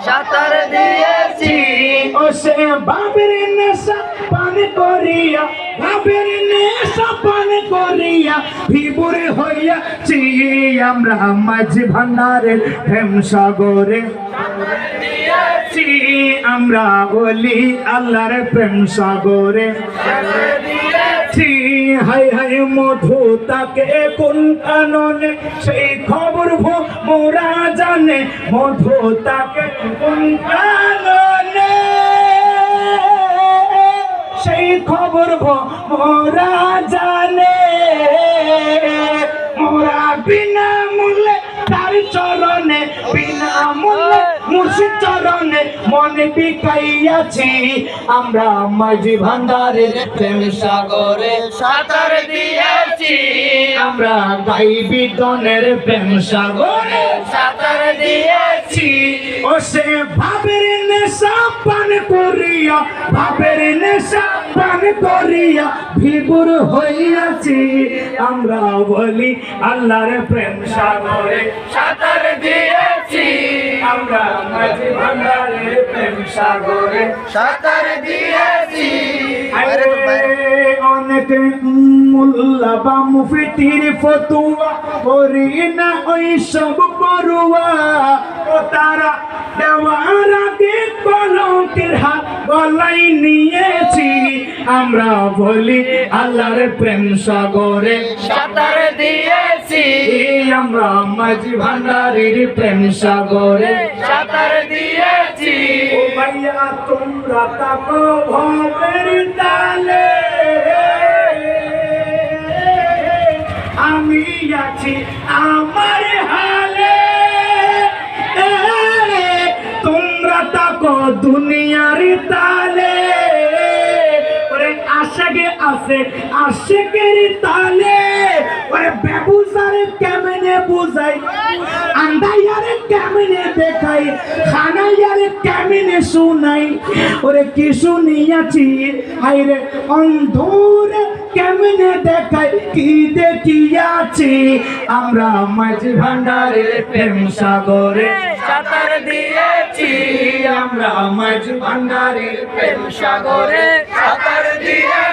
সাঁতার দিয়েছি। ও সে বাবের নেশা পান করিয়া, বাবের নেশা পান করিয়া বিভোর হইয়াছি আমরা মাঝি ভান্ডারের প্রেম সাগরে দিয়েছি আমরা বলি আল্লাহর প্রেম সাগরে দিয়েছি। হাই হাই মধু তাকে কোন কাননে সেই খবর মোরা জানে, মধু তাকে কোন কাননে সেই খবর মোরা জানে। মোরা বিনা মূল্যে তার চরণে, বিনা মূল্যে মুর্শিদ চরণে মনে বিকাইয়াছি আমরা মাঝি ভান্ডারের প্রেম সাগরে সাঁতার দিয়েছি আমরা গাই বিদনের প্রেম সাগরে সাঁতার দিয়েছি। ও সে ভাবের নেশা পান করিয়া, ভাবের নেশা পান করিয়া বিভোর হইয়াছি আমরা বলি আল্লাহর প্রেম সাগরে সাঁতার দিয়েছি আমরা মাঝি ভান্ডারের প্রেম সাগরে সাঁতার দিয়েছি। অনেক মোল্লা বা মুফতির ফতুয়া করি না ওই সব পড়ুয়া, ও তারা দেওয়ার আগে কলঙ্কের হাত গলায় নিয়েছি আমরা বলি আল্লাহর প্রেম সাগরে সাঁতার দিয়েছি আমরা মাঝি ভান্ডারের প্রেম সাগরে সাঁতার দিয়েছি। ও ভাইয়া তোমরা তাকো ভবের তালে, আমি আছি আমার হালে। তোমরা তাকো দুনিয়ার তালে, ওরে আশাকে আছে আশিকের তালে। ওরে বেবুজারে কেমনে বুঝাই, আন্দাইয়ারে কেমনে দেখাই, খানাইয়ারে কেমনে শুনাই। ওরে কি শুনিয়াছি হাইরে অন্ধরে কেমনে দেখাই, কি দেখিয়াছি আমরা মাঝি ভান্ডারের প্রেম সাগরে সাঁতার দিয়েছি আমরা মাঝি ভান্ডারের প্রেম সাগরে সাঁতার দিয়েছি।